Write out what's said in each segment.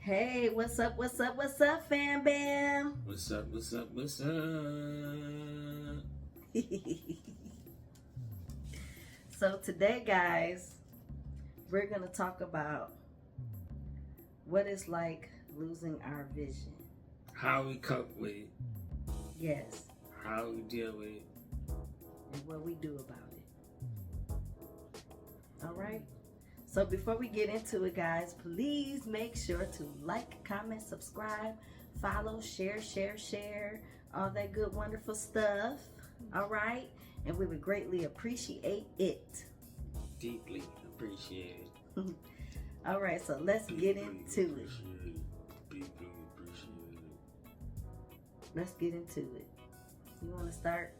Hey, what's up, fam bam? What's up? So today, guys, we're going to talk about what it's like losing our vision. How we cope with it. Yes. How we deal with it. And what we do about it. All right? So before we get into it, guys, please make sure to like, comment, subscribe, follow, share, all that good, wonderful stuff. All right? And we would greatly appreciate it. Deeply appreciate it. All right, so let's get into it. Deeply appreciate it. Let's get into it. You want to start?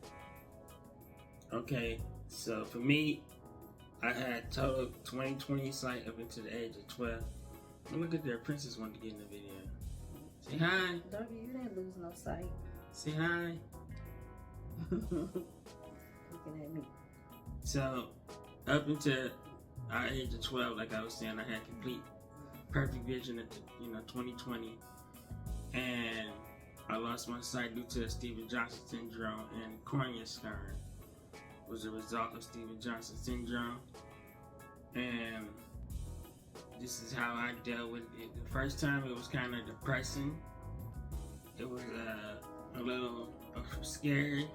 Okay, so for me, I had total 2020 sight up until the age of 12. And look at there, Princess wanted to get in the video. Say hi. Doggy, you didn't lose no sight. Say hi. Looking at me. So, up until our age of 12, like I was saying, I had complete perfect vision at 2020. And I lost my sight due to Steven Johnson syndrome and cornea scarring. Was a result of Steven Johnson syndrome. And this is how I dealt with it. The first time it was kind of depressing. It was a little scary.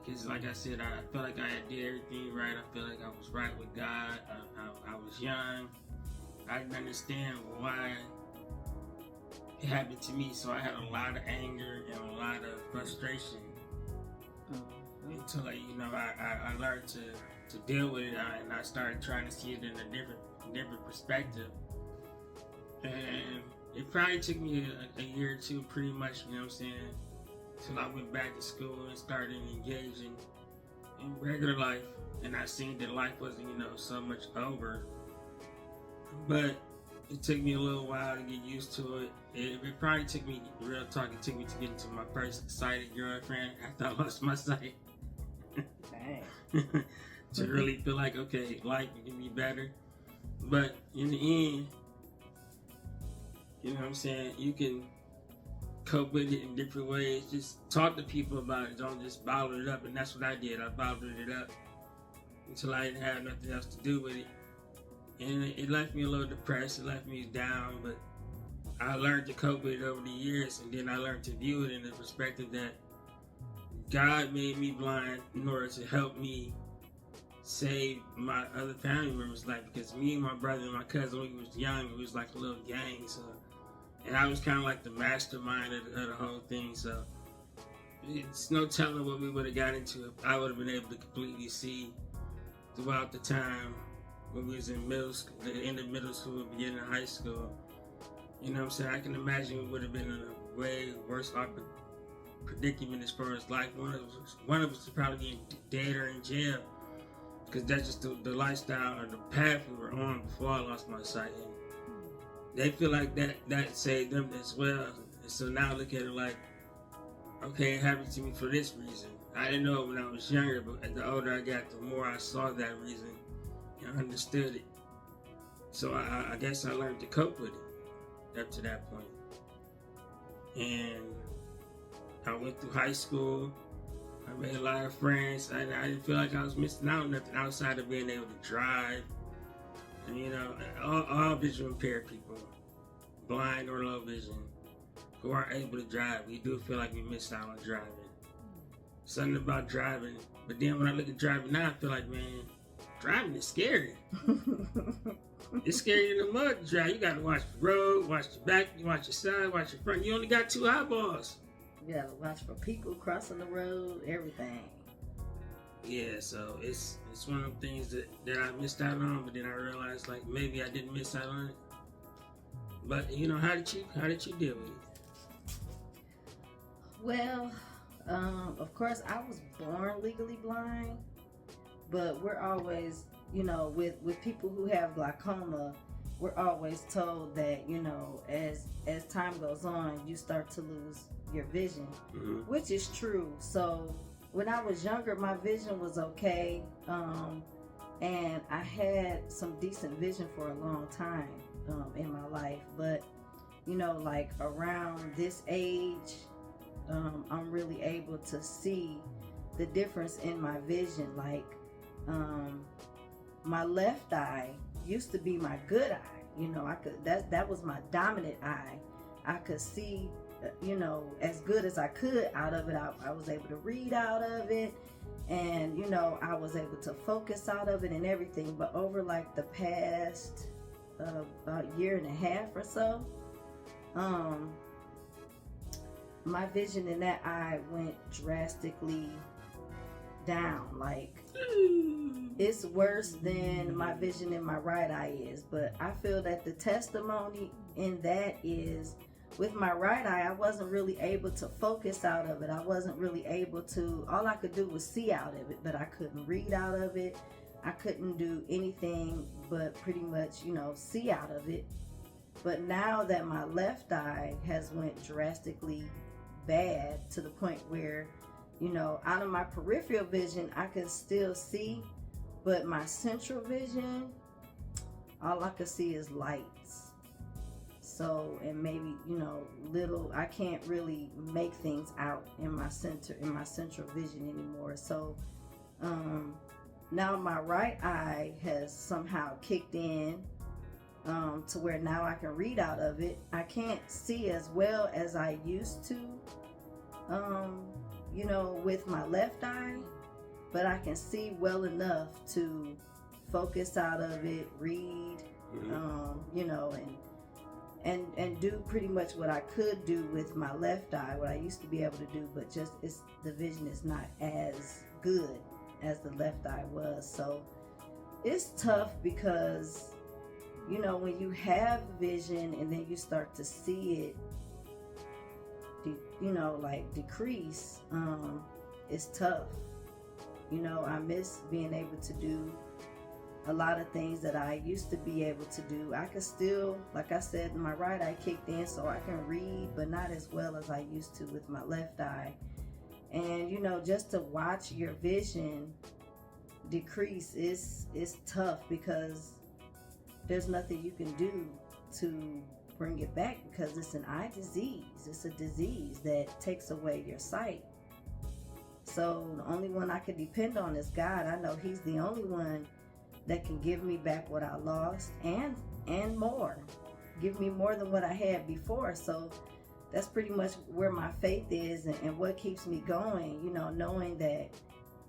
Because like I said, I felt like I did everything right. I felt like I was right with God. I was young. I didn't understand why it happened to me. So I had a lot of anger and a lot of frustration. Until I learned to deal with it, and I started trying to see it in a different perspective. And it probably took me a year or two, pretty much, you know what I'm saying, till I went back to school and started engaging in regular life, and I seen that life wasn't, so much over. But it took me a little while to get used to it. It probably took me, real talk, it took me to get into my first sighted girlfriend after I lost my sight. To really feel like, okay, life can be better. But in the end, you know what I'm saying, you can cope with it in different ways. Just talk to people about it. Don't just bottle it up. And that's what I did. I bottled it up until I didn't have nothing else to do with it. And it left me a little depressed. It left me down. But I learned to cope with it over the years. And then I learned to view it in the perspective that God made me blind in order to help me save my other family members' life. Because me and my brother and my cousin, when we was young, it was like a little gang. So, and I was kind of like the mastermind of the whole thing. So it's no telling what we would have got into if I would have been able to completely see throughout the time when we was in middle school, the end of middle school, beginning of high school. You know what I'm saying? I can imagine we would have been in a way worse predicament as far as life. One of us would probably get dead or in jail, because that's just the lifestyle or the path we were on before I lost my sight. And they feel like that saved them as well. And so now I look at it like, okay, it happened to me for this reason. I didn't know it when I was younger, but the older I got, the more I saw that reason and understood it. So I guess I learned to cope with it up to that point. And I went through high school. I made a lot of friends. I didn't feel like I was missing out on nothing outside of being able to drive. And all visual impaired people, blind or low vision, who aren't able to drive, we do feel like we missed out on driving. Something about driving. But then when I look at driving now, I feel like, man, driving is scary. It's scary in the mud to drive. You gotta watch the road, watch your back, you watch your side, watch your front. You only got 2 eyeballs. You gotta watch for people crossing the road, everything. Yeah, so it's one of the things that I missed out on, but then I realized like maybe I didn't miss out on it. But how did you deal with it? Well, of course I was born legally blind, but we're always, with people who have glaucoma, we're always told that, as time goes on, you start to lose your vision, which is true. So when I was younger, my vision was okay, and I had some decent vision for a long time in my life. But like around this age, I'm really able to see the difference in my vision. Like, my left eye used to be my good eye. That was my dominant eye. I could see, as good as I could out of it. I was able to read out of it, and I was able to focus out of it and everything. But over like the past about year and a half or so, my vision in that eye went drastically down. Like, it's worse than my vision in my right eye is. But I feel that the testimony in that is, with my right eye, I wasn't really able to focus out of it. I wasn't really able to, all I could do was see out of it, but I couldn't read out of it. I couldn't do anything but pretty much, see out of it. But now that my left eye has went drastically bad to the point where, out of my peripheral vision, I can still see, but my central vision, all I can see is lights. So, and maybe, little, I can't really make things out in my central vision anymore. So, now my right eye has somehow kicked in, to where now I can read out of it. I can't see as well as I used to, with my left eye, but I can see well enough to focus out of it, read, and do pretty much what I could do with my left eye, what I used to be able to do, but just the vision is not as good as the left eye was. So it's tough because, when you have vision and then you start to see it, decrease, it's tough. I miss being able to do a lot of things that I used to be able to do. I can still, like I said, my right eye kicked in so I can read, but not as well as I used to with my left eye. And just to watch your vision decrease is tough, because there's nothing you can do to bring it back, because it's an eye disease. It's a disease that takes away your sight. So the only one I can depend on is God. I know He's the only one that can give me back what I lost and more. Give me more than what I had before. So that's pretty much where my faith is, and what keeps me going, knowing that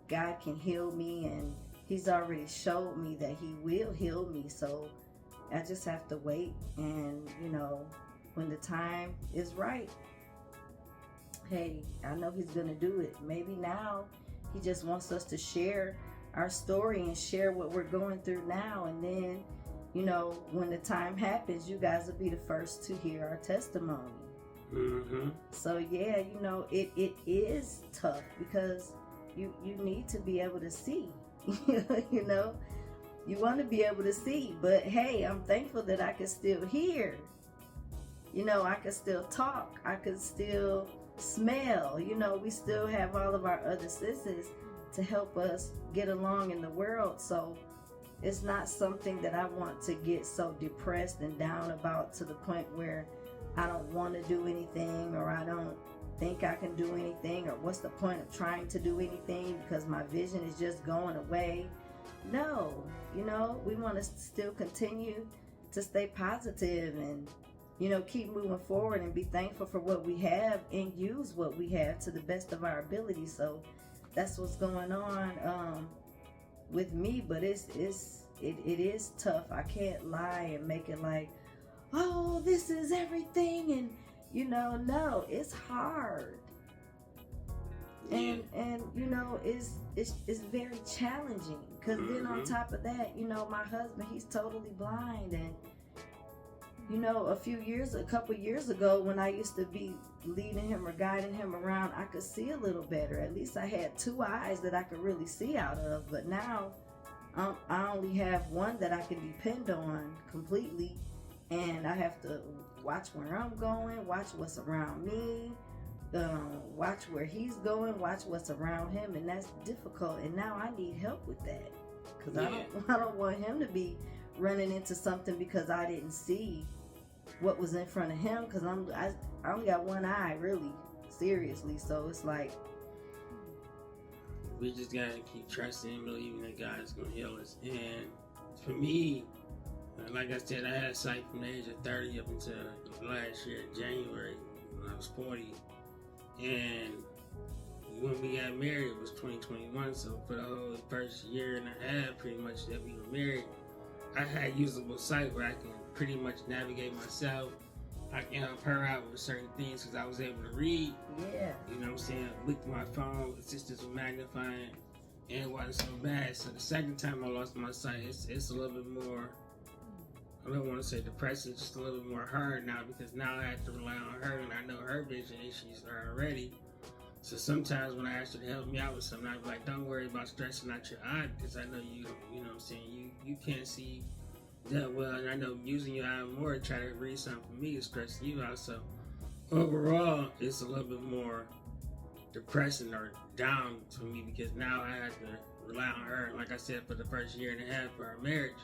God can heal me, and He's already showed me that He will heal me. So I just have to wait, and when the time is right, hey, I know He's gonna do it. Maybe now He just wants us to share our story and share what we're going through now, and then when the time happens, you guys will be the first to hear our testimony. So yeah, it is tough, because you need to be able to see. You want to be able to see, but hey, I'm thankful that I can still hear. I can still talk, I can still smell. We still have all of our other senses to help us get along in the world. So it's not something that I want to get so depressed and down about, to the point where I don't want to do anything, or I don't think I can do anything, or what's the point of trying to do anything because my vision is just going away. No, we want to still continue to stay positive and keep moving forward, and be thankful for what we have, and use what we have to the best of our ability. So that's what's going on with me. But it is tough. I can't lie and make it like, oh, this is everything, and no, it's hard. And it's very challenging, because then on top of that, my husband, he's totally blind. And a couple years ago, when I used to be leading him or guiding him around, I could see a little better. At least I had two eyes that I could really see out of. But now I only have one that I can depend on completely, and I have to watch where I'm going, watch what's around me, watch where he's going, watch what's around him, and that's difficult. And now I need help with that, because I don't want him to be running into something because I didn't see what was in front of him, because I only got one eye, really, seriously. So it's like, we just gotta keep trusting and believing that God's gonna heal us. And for me, like I said, I had sight from the age of 30 up until last year, January, when I was 40. And when we got married, it was 2021. So for the whole first year and a half, pretty much, that we were married, I had usable sight where I can pretty much navigate myself. I can help her out with certain things because I was able to read. yeah. You know what I'm saying? With my phone, assistance with magnifying, and it wasn't so bad. So the second time I lost my sight, it's a little bit more, I don't want to say depressing, just a little bit more hard now, because now I have to rely on her, and I know her vision issues are already. So sometimes when I ask her to help me out with something, I'm like, don't worry about stressing out your eye, because I know you know what I'm saying, you can't see that well, and I know using your eye more to try to read something for me is stressing you out. So overall, it's a little bit more depressing or down for me, because now I have to rely on her. Like I said, for the first year and a half of our marriage,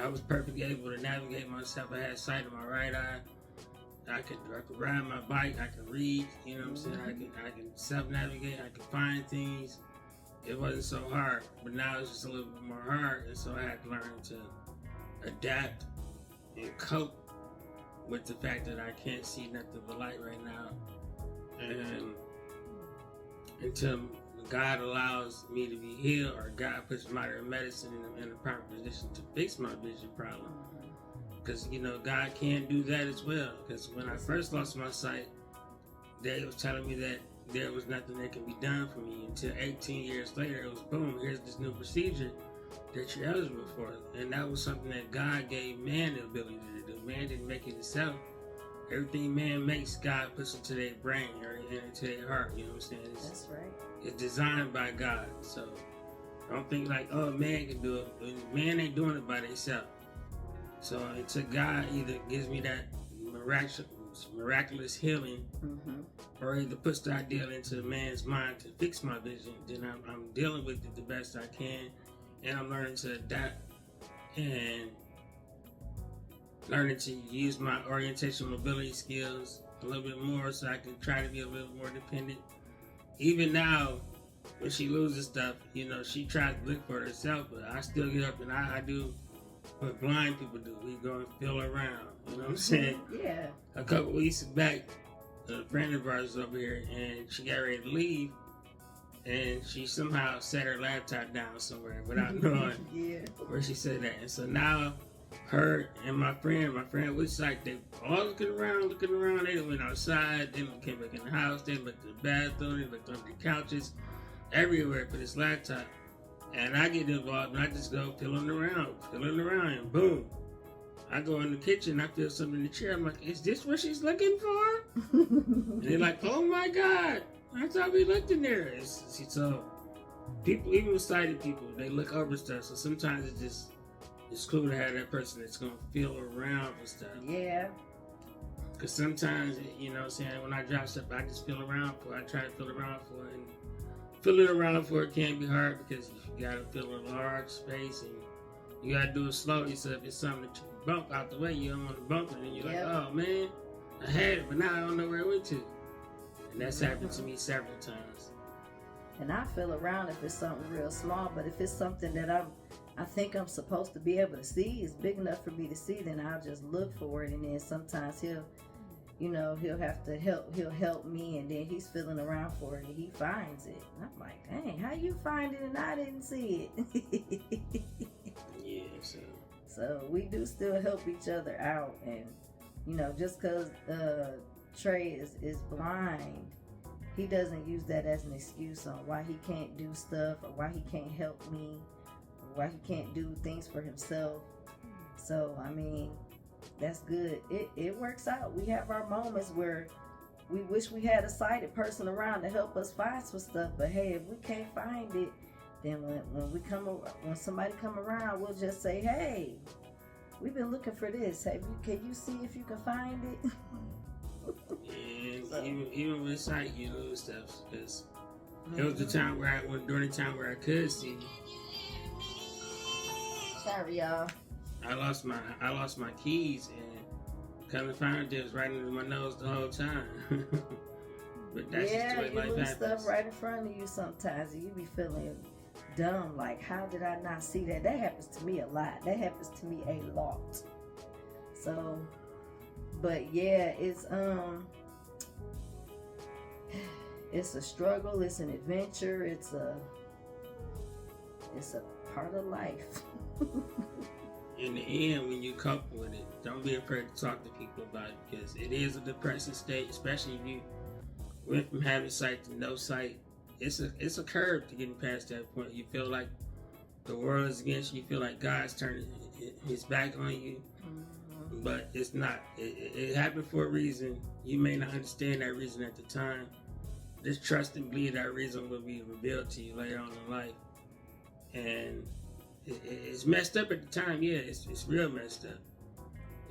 I was perfectly able to navigate myself. I had sight in my right eye. I could ride my bike. I could read. You know what I'm saying? I can self-navigate. I could find things. It wasn't so hard, but now it's just a little bit more hard, and so I had to learn to adapt and cope with the fact that I can't see nothing but light right now. And until God allows me to be healed, or God puts modern medicine in the proper position to fix my vision problem. Because, you know, God can do that as well. Because when I first lost my sight, they was telling me that there was nothing that can be done for me, until 18 years later, it was boom, here's this new procedure that you're eligible for. And that was something that God gave man the ability to do. Man didn't make it himself. Everything man makes, God puts into their brain or into their heart. You know what I'm saying? That's right. It's designed by God. So don't think like, oh, man can do it. Man ain't doing it by themselves. So until God either gives me that miraculous healing, or either puts the ideal into the man's mind to fix my vision, then I'm dealing with it the best I can, and I'm learning to adapt and learning to use my orientation mobility skills a little bit more, so I can try to be a little more dependent. Even now, when she loses stuff, you know, she tries to look for it herself, but I still get up and I do what blind people do. We go and feel around. You know what I'm saying? Yeah. A couple weeks back, a friend of ours was over here, and she got ready to leave, and she somehow set her laptop down somewhere without knowing where she said that. And so now, her and my friend was like, they all looking around. They done went outside. They came back in the house. They looked in the bathroom. They looked under the couches, everywhere for this laptop. And I get involved, and I just go feeling around, and boom. I go in the kitchen, I feel something in the chair. I'm like, is this what she's looking for? And they're like, oh my God, I thought we looked in there. So people, even with sighted people, they look over stuff. So sometimes it's cool to have that person that's going to feel around for stuff. Yeah. Because sometimes, you know what I'm saying, when I drop stuff, I just feel around for it. I try to feel around for it. And feeling around for it can be hard, because you got to fill a large space, and you got to do it slowly. So if it's something that you can bump out the way, you don't want to bump it, and you're like, oh man, I had it, but now I don't know where it went to. And that's happened to me several times. And I feel around if it's something real small, but if it's something that I think I'm supposed to be able to see, is big enough for me to see, then I'll just look for it. And then sometimes he'll help me, and then he's feeling around for it and he finds it. And I'm like, dang, how you find it and I didn't see it? Yeah, so we do still help each other out. And you know, just because Trey is blind, he doesn't use that as an excuse on why he can't do stuff, or why he can't help me, or why he can't do things for himself. So I mean, that's good. It works out. We have our moments where we wish we had a sighted person around to help us find some stuff. But hey, if we can't find it, then when somebody come around, we'll just say, hey, we've been looking for this. Can you see if you can find it? And so, even with sight, you lose stuff, because there was the time during the time where I could see. Sorry, y'all. I lost my keys, and Come to find out, it was right under my nose the whole time. But that's just the way you life lose happens. stuff right in front of you sometimes, and you be feeling dumb. Like, how did I not see that? That happens to me a lot. That happens to me a lot. So, but yeah, it's a struggle. It's an adventure. It's a part of life. In the end, when you cope with it, don't be afraid to talk to people about it, because it is a depressing state, especially if you went from having sight to no sight. It's a curve to getting past that point. You feel like the world is against you. You feel like God's turning his back on you. Mm-hmm. But it's not. It happened for a reason. You may not understand that reason at the time. Just trust and believe that reason will be revealed to you later on in life. And it's messed up at the time. Yeah, it's real messed up.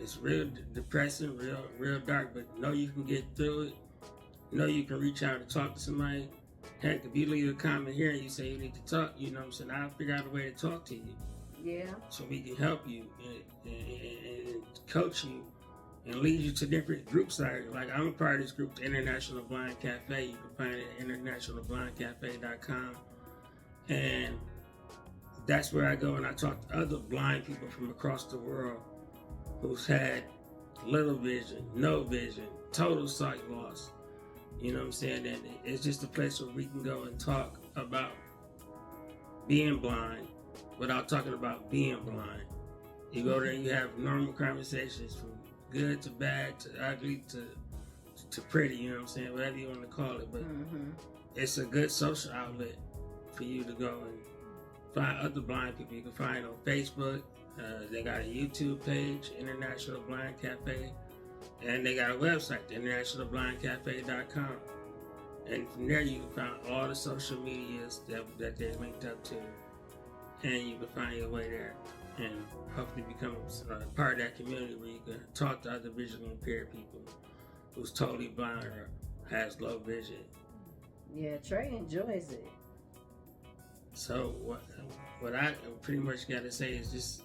It's real depressing, real dark. But know you can get through it. Know you can reach out and talk to somebody. Heck, if you leave a comment here and you say you need to talk, you know what I'm saying, I'll figure out a way to talk to you. Yeah. So we can help you and coach you and lead you to different groups. Like I'm a part of this group, the International Blind Cafe. You can find it at internationalblindcafe.com. And that's where I go and I talk to other blind people from across the world who's had little vision, no vision, total sight loss. You know what I'm saying? And it's just a place where we can go and talk about being blind without talking about being blind. You go there and you have normal conversations from good to bad to ugly to pretty, you know what I'm saying? Whatever you want to call it. But it's a good social outlet for you to go and find other blind people. You can find on Facebook. They got a YouTube page, International Blind Cafe. And they got a website, internationalblindcafe.com. And from there you can find all the social medias that they're linked up to. And you can find your way there and hopefully become a part of that community where you can talk to other visually impaired people who's totally blind or has low vision. Yeah, Trey enjoys it. So what I pretty much got to say is just,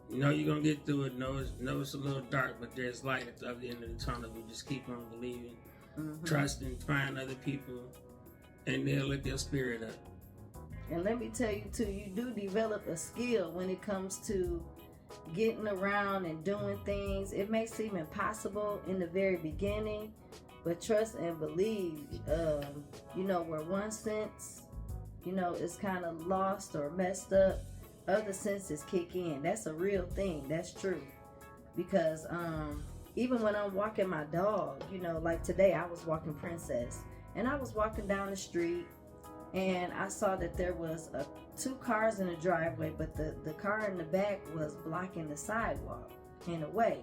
you know you're going to get through it. Know it's a little dark, but there's light at the other end of the tunnel. You just keep on believing, trusting, find other people, and they'll lift your spirit up. And let me tell you, too, you do develop a skill when it comes to getting around and doing things. It may seem impossible in the very beginning, but trust and believe, where one sense, is kind of lost or messed up, other senses kick in. That's a real thing. That's true. Because even when I'm walking my dog, like today I was walking Princess, and I was walking down the street, and I saw that there was two cars in the driveway, but the car in the back was blocking the sidewalk in a way.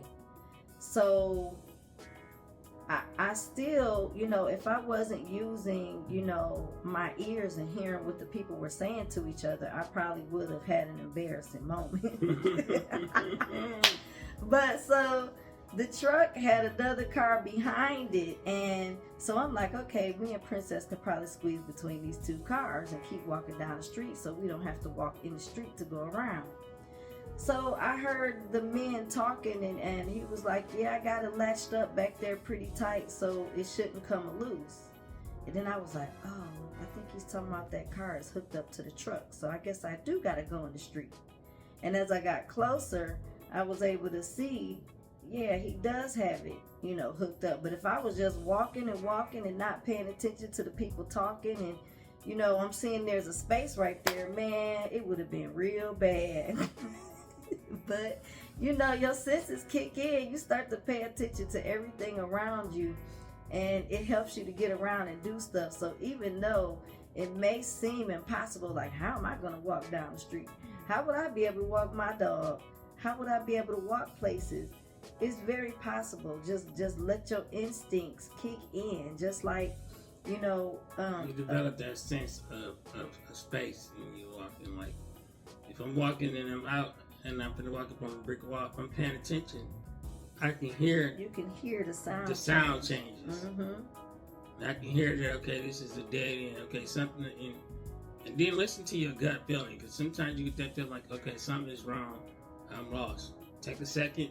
So I still, if I wasn't using, my ears and hearing what the people were saying to each other, I probably would have had an embarrassing moment. But so the truck had another car behind it, and so I'm like, okay, me and Princess could probably squeeze between these two cars and keep walking down the street so we don't have to walk in the street to go around. So I heard the men talking, and he was like, yeah, I got it latched up back there pretty tight so it shouldn't come loose. And then I was like, oh, I think he's talking about that car is hooked up to the truck, so I guess I do got to go in the street. And as I got closer, I was able to see, yeah, he does have it, hooked up. But if I was just walking and not paying attention to the people talking, and, I'm seeing there's a space right there, man, it would have been real bad. But, your senses kick in. You start to pay attention to everything around you, and it helps you to get around and do stuff. So even though it may seem impossible, like, how am I going to walk down the street? How would I be able to walk my dog? How would I be able to walk places? It's very possible. Just let your instincts kick in. Just like, you develop that sense of space when you're walking. Like, if I'm walking and I'm out and I'm going to walk up on a brick wall, if I'm paying attention, I can hear. You can hear the sound. The sound changes. I can hear that. Okay, this is a dead end. Okay, something. And then listen to your gut feeling, because sometimes you get that feeling like, okay, something is wrong. I'm lost. Take a second.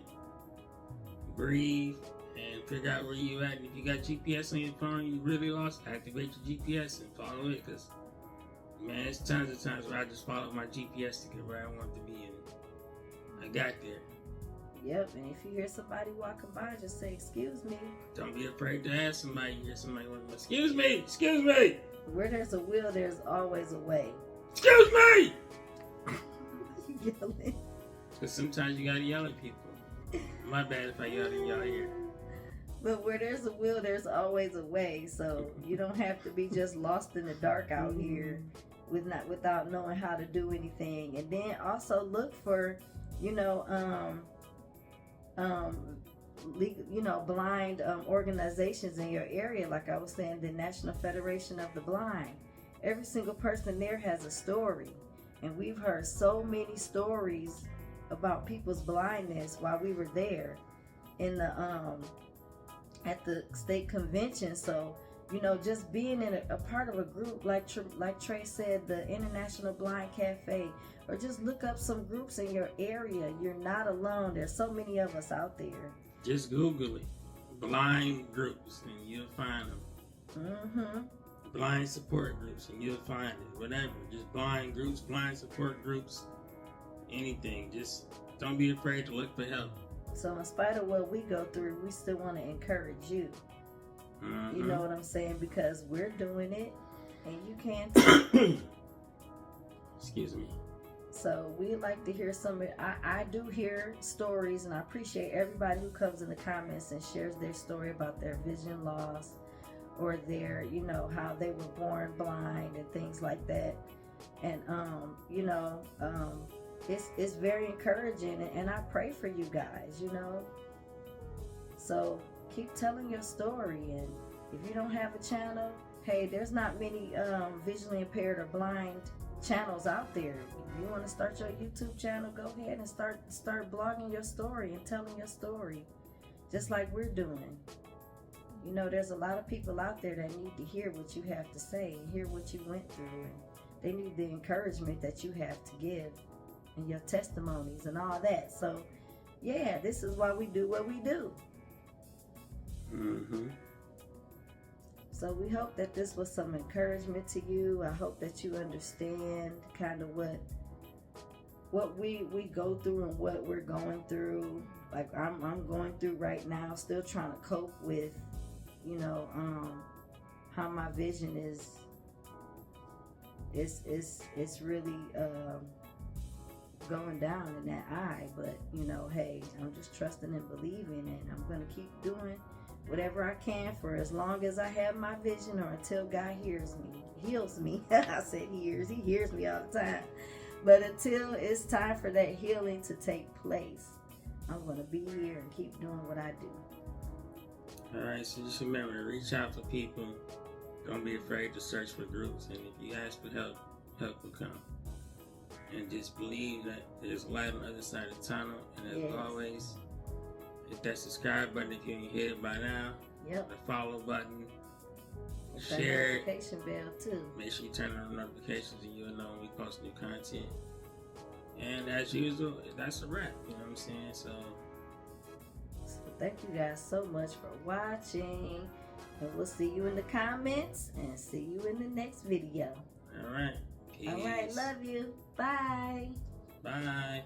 breathe, and figure out where you at. And if you got GPS on your phone, you really lost, activate your GPS and follow it. Cause man, it's tons of times where I just followed my GPS to get where I want to be, and I got there. Yep, and if you hear somebody walking by, just say, "Excuse me." Don't be afraid to ask somebody. You hear somebody walking by, "Excuse me, excuse me." Where there's a will, there's always a way. Excuse me. Yelling. Because sometimes you gotta yell at people. My bad if I yell in y'all ear. But where there's a will, there's always a way. So you don't have to be just lost in the dark out here without knowing how to do anything. And then also look for, blind organizations in your area. Like I was saying, the National Federation of the Blind. Every single person there has a story. And we've heard so many stories about people's blindness while we were there in the at the state convention. So just being in a part of a group like Trey said, the International Blind Cafe, or just look up some groups in your area. You're not alone. There's so many of us out there. Just Google it, blind groups, and you'll find them. Mm-hmm. Blind support groups, and you'll find it. Whatever, just blind groups, blind support groups, anything. Just don't be afraid to look for help. So in spite of what we go through, we still want to encourage you. Mm-hmm. You know what I'm saying? Because we're doing it, and you can too. Excuse me. So we like to hear some. I do hear stories, and I appreciate everybody who comes in the comments and shares their story about their vision loss, or their, how they were born blind and things like that. And it's very encouraging, and I pray for you guys. So keep telling your story. And if you don't have a channel, hey, there's not many visually impaired or blind channels out there. If you want to start your YouTube channel, go ahead and start blogging your story and telling your story, just like we're doing. There's a lot of people out there that need to hear what you have to say and hear what you went through, and they need the encouragement that you have to give and your testimonies and all that. So yeah, this is why we do what we do. Mm-hmm. So we hope that this was some encouragement to you. I hope that you understand kind of what we go through and what we're going through. Like I'm going through right now, still trying to cope with, how my vision is really going down in that eye. But hey, I'm just trusting and believing, and I'm gonna keep doing whatever I can for as long as I have my vision, or until God heals me. I said he hears me all the time. But until it's time for that healing to take place, I'm going to be here and keep doing what I do. All right, so just remember to reach out for people. Don't be afraid to search for groups. And if you ask for help, help will come. And just believe that there's light on the other side of the tunnel. And as always, hit that subscribe button if you ain't hit it by now. Yep. The follow button. Hit Share that notification bell too. Make sure you turn on the notifications and you'll know when we post new content. And as usual, that's a wrap. You know what I'm saying? So thank you guys so much for watching. And we'll see you in the comments and see you in the next video. All right. Peace. All right. Love you. Bye. Bye.